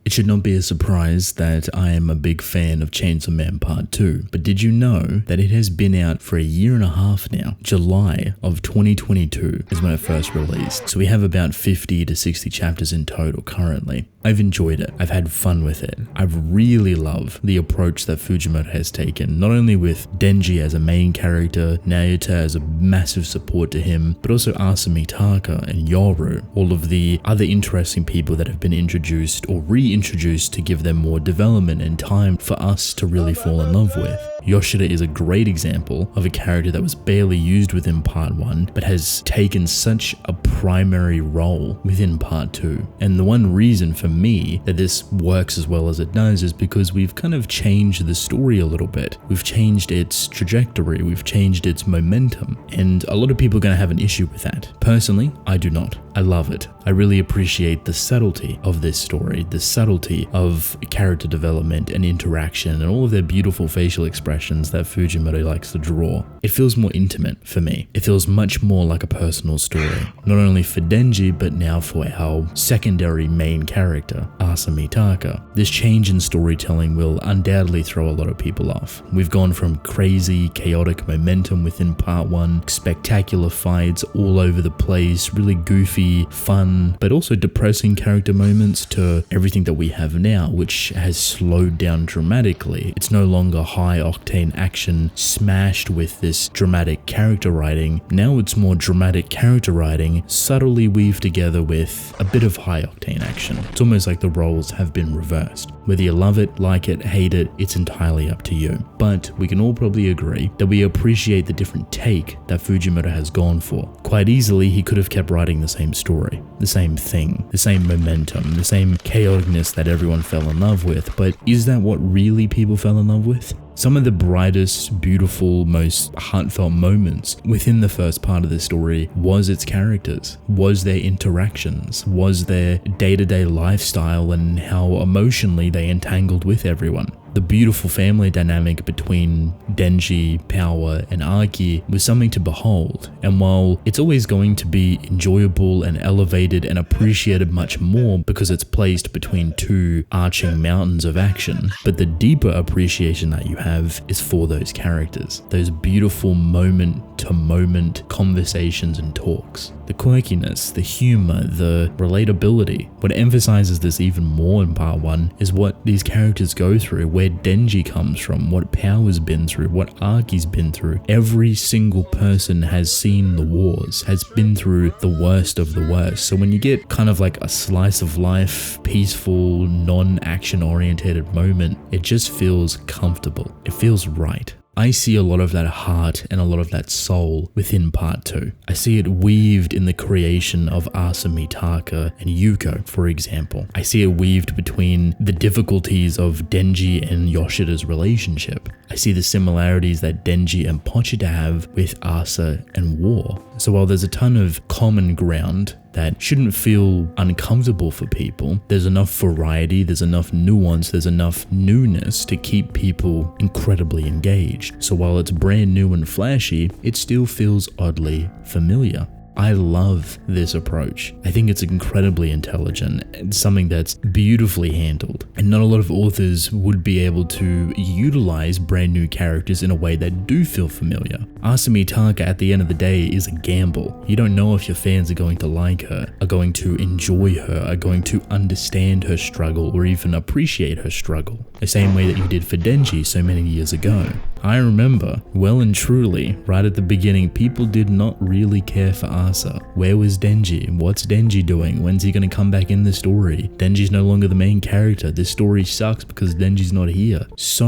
It should not be a surprise that I am a big fan of Chainsaw Man Part 2, but did you know that it has been out for a year and a half now? July of 2022 is when it first released, so we have about 50 to 60 chapters in total currently. I've enjoyed it, I've had fun with it. I really love the approach that Fujimoto has taken, not only with Denji as a main character, Naota as a massive support to him, but also Asa Mitaka and Yoru, all of the other interesting people that have been introduced or reintroduced to give them more development and time for us to really fall in love with. Yoshida is a great example of a character that was barely used within Part 1, but has taken such a primary role within Part 2. And the one reason for me that this works as well as it does is because we've kind of changed the story a little bit. We've changed its trajectory, we've changed its momentum, and a lot of people are going to have an issue with that. Personally, I do not. I love it. I really appreciate the subtlety of this story, the subtlety of character development and interaction and all of their beautiful facial expressions that Fujimoto likes to draw. It feels more intimate for me. It feels much more like a personal story, not only for Denji, but now for our secondary main character, Asa Mitaka. This change in storytelling will undoubtedly throw a lot of people off. We've gone from crazy, chaotic momentum within Part 1, spectacular fights all over the place, really goofy, fun, but also depressing character moments, to everything that we have now, which has slowed down dramatically. It's no longer high octane action smashed with this dramatic character writing. Now it's more dramatic character writing subtly weaved together with a bit of high octane action. It's almost like the roles have been reversed. Whether you love it, like it, hate it, it's entirely up to you. But we can all probably agree that we appreciate the different take that Fujimoto has gone for. Quite easily, he could have kept writing the same story, the same thing, the same momentum, the same chaoticness that everyone fell in love with. But is that what really people fell in love with? Some of the brightest, beautiful, most heartfelt moments within the first part of the story was its characters, was their interactions, was their day-to-day lifestyle and how emotionally they entangled with everyone. The beautiful family dynamic between Denji, Power, and Aki was something to behold, and while it's always going to be enjoyable and elevated and appreciated much more because it's placed between two arching mountains of action, but the deeper appreciation that you have is for those characters, those beautiful moment-to-moment conversations and talks. The quirkiness, the humor, the relatability. What emphasizes this even more in Part 1 is what these characters go through, where Denji comes from, what Power's been through, what Aki's been through. Every single person has seen the wars, has been through the worst of the worst. So when you get kind of like a slice of life, peaceful, non-action oriented moment, it just feels comfortable. It feels right. I see a lot of that heart and a lot of that soul within Part 2. I see it weaved in the creation of Asa Mitaka and Yuko, for example. I see it weaved between the difficulties of Denji and Yoshida's relationship. I see the similarities that Denji and Pochita have with Asa and War. So while there's a ton of common ground that shouldn't feel uncomfortable for people, there's enough variety, there's enough nuance, there's enough newness to keep people incredibly engaged. So while it's brand new and flashy, it still feels oddly familiar. I love this approach. I think it's incredibly intelligent. It's something that's beautifully handled. And not a lot of authors would be able to utilize brand new characters in a way that do feel familiar. Asa Mitaka at the end of the day is a gamble. You don't know if your fans are going to like her, are going to enjoy her, are going to understand her struggle or even appreciate her struggle. The same way that you did for Denji so many years ago. I remember well and truly, right at the beginning, people did not really care for Asa. Where was Denji? What's Denji doing? When's he going to come back in the story? Denji's no longer the main character. This story sucks because Denji's not here. So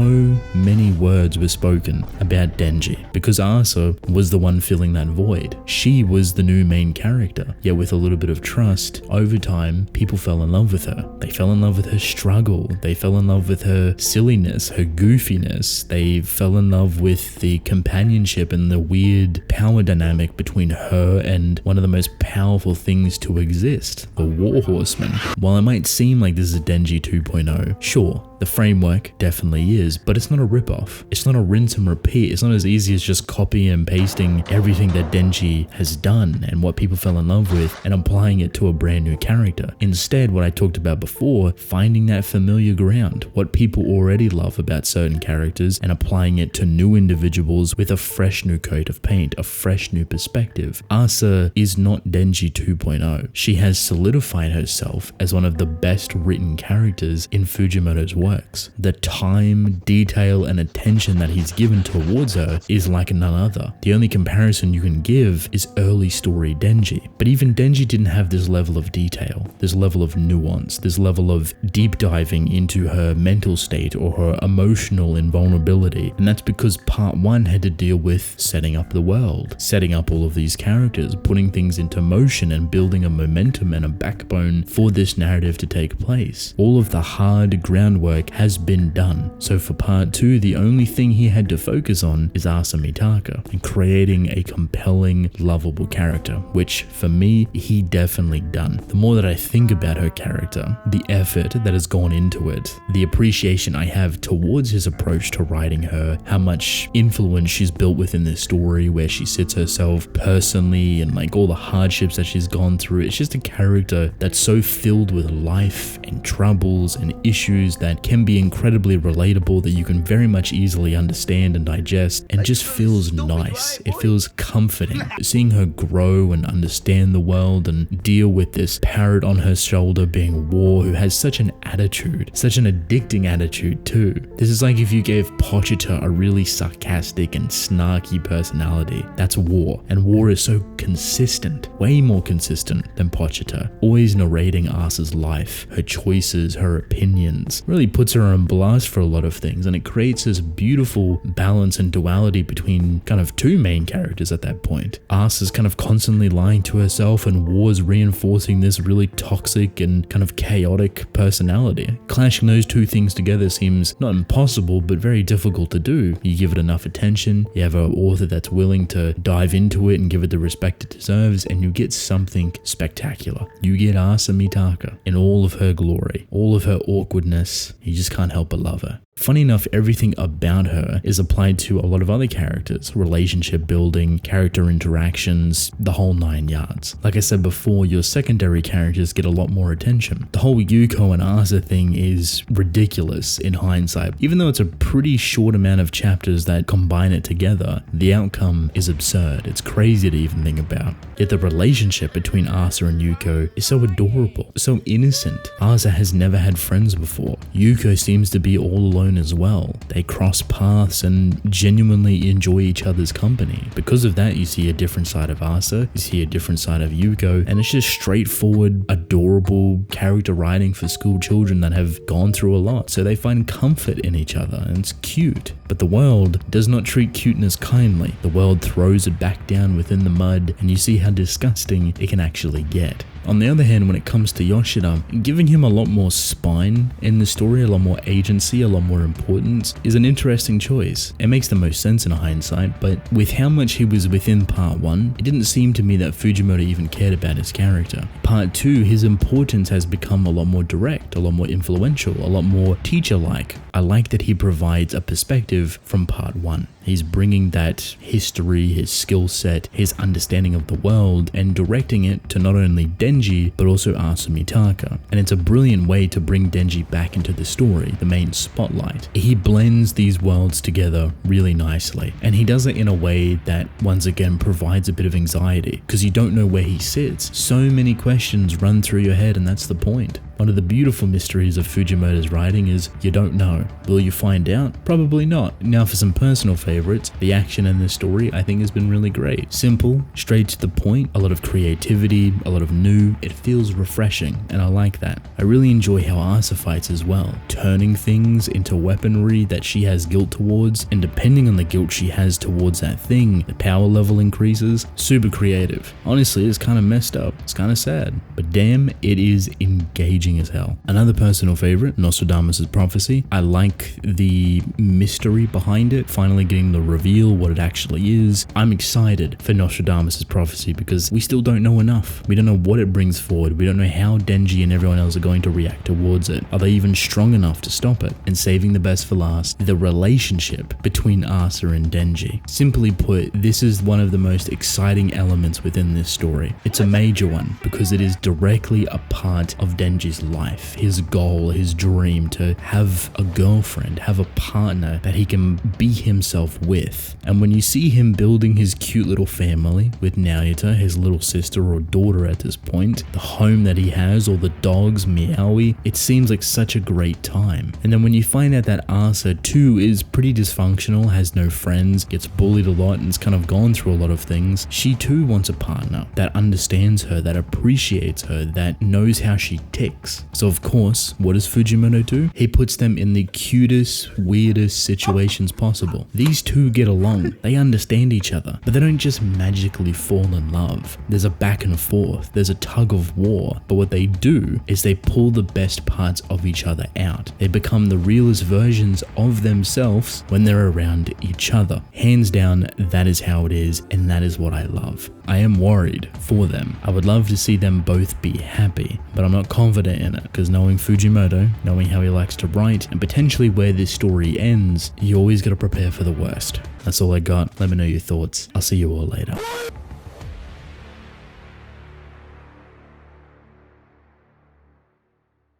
many words were spoken about Denji because Asa was the one filling that void. She was the new main character. Yet with a little bit of trust, over time, people fell in love with her. They fell in love with her struggle. They fell in love with her silliness, her goofiness. They fell in in love with the companionship and the weird power dynamic between her and one of the most powerful things to exist, the War Horseman. While it might seem like this is Denji 2.0, sure, the framework definitely is, but it's not a ripoff. It's not a rinse and repeat. It's not as easy as just copying and pasting everything that Denji has done and what people fell in love with and applying it to a brand new character. Instead, what I talked about before, finding that familiar ground, what people already love about certain characters and applying it to new individuals with a fresh new coat of paint, a fresh new perspective. Asa is not Denji 2.0. She has solidified herself as one of the best written characters in Fujimoto's work. The time, detail, and attention that he's given towards her is like none other. The only comparison you can give is early story Denji. But even Denji didn't have this level of detail, this level of nuance, this level of deep diving into her mental state or her emotional invulnerability. And that's because part 1 had to deal with setting up the world, setting up all of these characters, putting things into motion and building a momentum and a backbone for this narrative to take place. All of the hard groundwork has been done. So for part 2, the only thing he had to focus on is Asa Mitaka and creating a compelling, lovable character, which for me, he definitely done. The more that I think about her character, the effort that has gone into it, the appreciation I have towards his approach to writing her, how much influence she's built within this story, where she sits herself personally and like all the hardships that she's gone through. It's just a character that's so filled with life and troubles and issues that can be incredibly relatable, that you can very much easily understand and digest, and just feels nice. It feels comforting. Seeing her grow and understand the world and deal with this parrot on her shoulder being War, who has such an attitude, such an addicting attitude too. This is like if you gave Pochita a really sarcastic and snarky personality. That's War, and War is so consistent, way more consistent than Pochita, always narrating Asa's life, her choices, her opinions, really puts her on blast for a lot of things, and it creates this beautiful balance and duality between kind of two main characters at that point. Asa's kind of constantly lying to herself, and War's reinforcing this really toxic and kind of chaotic personality. Clashing those two things together seems not impossible, but very difficult to do. You give it enough attention, you have an author that's willing to dive into it and give it the respect it deserves, and you get something spectacular. You get Asa Mitaka in all of her glory, all of her awkwardness. You just can't help but love her. Funny enough, everything about her is applied to a lot of other characters. Relationship building, character interactions, the whole 9 yards. Like I said before, your secondary characters get a lot more attention. The whole Yuko and Asa thing is ridiculous in hindsight. Even though it's a pretty short amount of chapters that combine it together, the outcome is absurd. It's crazy to even think about. Yet the relationship between Asa and Yuko is so adorable, so innocent. Asa has never had friends before. Yuko seems to be all alone as well. They cross paths and genuinely enjoy each other's company. Because of that, you see a different side of Asa, you see a different side of Yuko, and it's just straightforward, adorable character writing for school children that have gone through a lot. So they find comfort in each other, and it's cute. But the world does not treat cuteness kindly. The world throws it back down within the mud, and you see how disgusting it can actually get. On the other hand, when it comes to Yoshida, giving him a lot more spine in the story, a lot more agency, a lot more importance, is an interesting choice. It makes the most sense in hindsight, but with how much he was within part 1, it didn't seem to me that Fujimoto even cared about his character. Part 2, his importance has become a lot more direct, a lot more influential, a lot more teacher-like. I like that he provides a perspective from part 1. He's bringing that history, his skill set, his understanding of the world, and directing it to not only Denji, but also Asa Mitaka. And it's a brilliant way to bring Denji back into the story, the main spotlight. He blends these worlds together really nicely, and he does it in a way that once again provides a bit of anxiety, because you don't know where he sits. So many questions run through your head, and that's the point. One of the beautiful mysteries of Fujimoto's writing is you don't know. Will you find out? Probably not. Now for some personal favorites, the action in this story I think has been really great. Simple, straight to the point, a lot of creativity, a lot of new. It feels refreshing, and I like that. I really enjoy how Asa fights as well, turning things into weaponry that she has guilt towards, and depending on the guilt she has towards that thing, the power level increases. Super creative. Honestly, it's kind of messed up. It's kind of sad, but damn, it is engaging engaging as hell. Another personal favorite, Nostradamus' prophecy. I like the mystery behind it, finally getting the reveal what it actually is. I'm excited for Nostradamus' prophecy because we still don't know enough. We don't know what it brings forward. We don't know how Denji and everyone else are going to react towards it. Are they even strong enough to stop it? And saving the best for last, the relationship between Asa and Denji. Simply put, this is one of the most exciting elements within this story. It's a major one because it is directly a part of Denji's life, his goal, his dream to have a girlfriend, have a partner that he can be himself with. And when you see him building his cute little family with Naruto, his little sister or daughter at this point, the home that he has, all the dogs, Meowie, it seems like such a great time. And then when you find out that Asa too is pretty dysfunctional, has no friends, gets bullied a lot and has kind of gone through a lot of things, she too wants a partner that understands her, that appreciates her, that knows how she ticks. So of course, what does Fujimoto do? He puts them in the cutest, weirdest situations possible. These two get along, they understand each other, but they don't just magically fall in love. There's a back and forth, there's a tug of war, but what they do is they pull the best parts of each other out. They become the realest versions of themselves when they're around each other. Hands down, that is how it is, and that is what I love. I am worried for them. I would love to see them both be happy, but I'm not confident in it because knowing Fujimoto, knowing how he likes to write, and potentially where this story ends, you always gotta prepare for the worst. That's all I got. Let me know your thoughts. I'll see you all later.